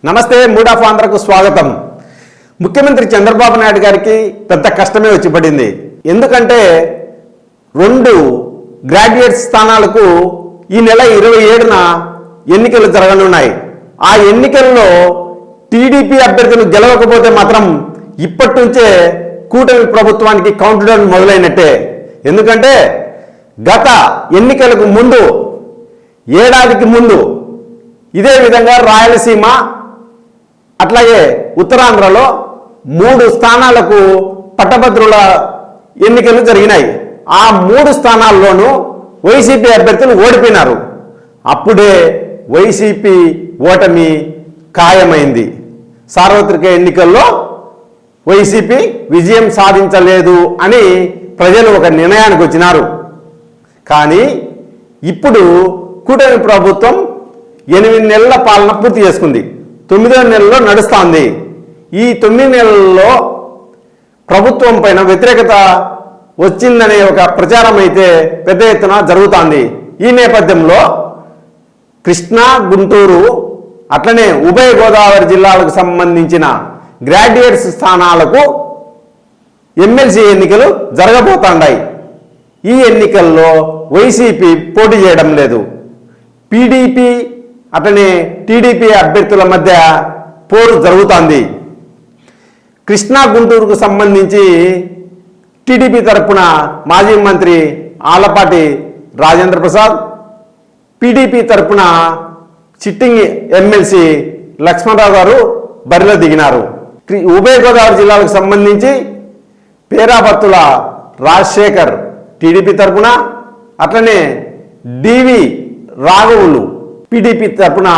నమస్తే mood of ఆంధ్రకు స్వాగతం. ముఖ్యమంత్రి చంద్రబాబు నాయుడు గారికి పెద్ద కష్టమే వచ్చి పడింది. ఎందుకంటే 2 గ్రాడ్యుయేట్ స్థానాలకు ఈ నెల 27న ఎన్నికలు జరగనున్నాయి. ఆ ఎన్నికల్లో టీడీపీ అభ్యర్థులు గెలవకపోతే మాత్రం ఇప్పటి నుంచే కూటమి ప్రభుత్వానికి కౌంట్ డౌన్ మొదలైనట్టే. ఎందుకంటే గత ఎన్నికలకు ముందు ఏడాదికి ముందు ఇదే విధంగా రాయలసీమ అట్లాగే ఉత్తరాంధ్రలో 3 స్థానాలకు పట్టభద్రుల ఎన్నికలు జరిగినాయి. ఆ 3 స్థానాల్లోనూ వైసీపీ అభ్యర్థులు ఓడిపోయినారు. అప్పుడే వైసీపీ ఓటమి ఖాయమైంది. సార్వత్రిక ఎన్నికల్లో వైసీపీ విజయం సాధించలేదు అని ప్రజలు ఒక నిర్ణయానికి వచ్చినారు. కానీ ఇప్పుడు కూటమి ప్రభుత్వం 8 నెలల పాలన పూర్తి చేసుకుంది. 9వ నెలలో నడుస్తోంది. ఈ 9 నెలల్లో ప్రభుత్వం పైన వ్యతిరేకత వచ్చిందనే ఒక ప్రచారం అయితే పెద్ద ఎత్తున జరుగుతోంది. ఈ నేపథ్యంలో కృష్ణా, గుంటూరు అట్లనే ఉభయ గోదావరి జిల్లాలకు సంబంధించిన గ్రాడ్యుయేట్స్ స్థానాలకు ఎమ్మెల్సీ ఎన్నికలు జరగబోతున్నాయి. ఈ ఎన్నికల్లో వైసీపీ పోటీ చేయడం లేదు. పీడీపీ అట్లనే టీడీపీ అభ్యర్థుల మధ్య పోరు జరుగుతోంది. కృష్ణా, గుంటూరుకు సంబంధించి టీడీపీ తరఫున మాజీ మంత్రి ఆలపాటి రాజేంద్ర ప్రసాద్, పీడీపీ తరఫున సిట్టింగ్ ఎమ్మెల్సీ లక్ష్మణరావు గారు బరిలో దిగినారు. ఉభయ గోదావరి జిల్లాలకు సంబంధించి పేరాబత్తుల రాజశేఖర్ టీడీపీ తరఫున అట్లనే డివి రాఘవులు పీడీపీ తరఫున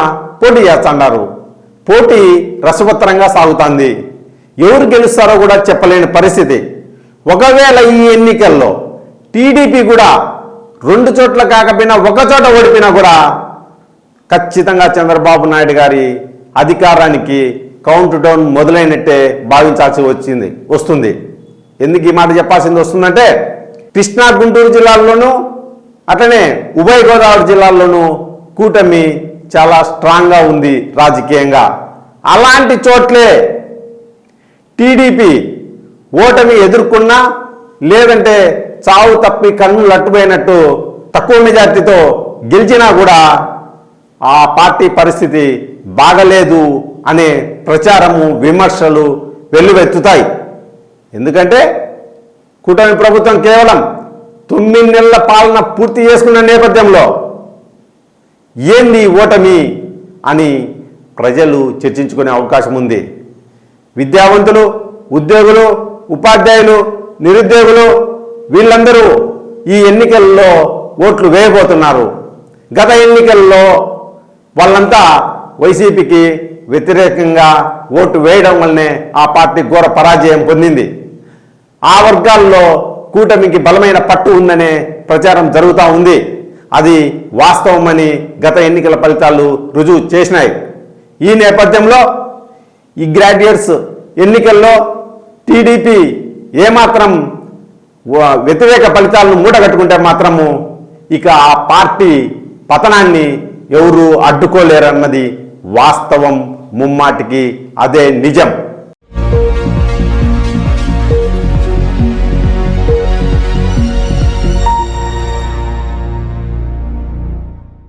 పోటీ చేస్తున్నారు. పోటీ రసవత్తరంగా సాగుతోంది. ఎవరు గెలుస్తారో కూడా చెప్పలేని పరిస్థితి. ఒకవేళ ఈ ఎన్నికల్లో టీడీపీ కూడా 2 చోట్ల కాకపోయినా 1 చోట ఓడిపోయినా కూడా ఖచ్చితంగా చంద్రబాబు నాయుడు గారి అధికారానికి కౌంట్ డౌన్ మొదలైనట్టే భావించాల్సి వస్తుంది. ఎందుకు ఈ మాట చెప్పాల్సింది వస్తుందంటే కృష్ణా, గుంటూరు జిల్లాల్లోనూ అట్లనే ఉభయ గోదావరి జిల్లాల్లోనూ కూటమి చాలా స్ట్రాంగ్గా ఉంది రాజకీయంగా. అలాంటి చోట్లే టీడీపీ ఓటమి ఎదుర్కొన్నా లేదంటే చావు తప్పి కన్నులు అట్టుపోయినట్టు తక్కువ మెజార్టీతో గెలిచినా కూడా ఆ పార్టీ పరిస్థితి బాగలేదు అనే ప్రచారము, విమర్శలు వెల్లువెత్తుతాయి. ఎందుకంటే కూటమి ప్రభుత్వం కేవలం 9 నెలల పాలన పూర్తి చేసుకున్న నేపథ్యంలో ఏంది ఓటమి అని ప్రజలు చర్చించుకునే అవకాశం ఉంది. విద్యావంతులు, ఉద్యోగులు, ఉపాధ్యాయులు, నిరుద్యోగులు వీళ్ళందరూ ఈ ఎన్నికల్లో ఓట్లు వేయబోతున్నారు. గత ఎన్నికల్లో వాళ్ళంతా వైసీపీకి వ్యతిరేకంగా ఓటు వేయడం వల్లనే ఆ పార్టీ ఘోర పరాజయం పొందింది. ఆ వర్గాల్లో కూటమికి బలమైన పట్టు ఉందనే ప్రచారం జరుగుతూ ఉంది. అది వాస్తవమని గత ఎన్నికల ఫలితాలు రుజువు చేసినాయి. ఈ నేపథ్యంలో ఈ గ్రాడ్యుయేట్స్ ఎన్నికల్లో టీడీపీ ఏమాత్రం వ్యతిరేక ఫలితాలను మూటగట్టుకుంటే మాత్రము ఇక ఆ పార్టీ పతనాన్ని ఎవరు అడ్డుకోలేరన్నది వాస్తవం. ముమ్మాటికి అదే నిజం.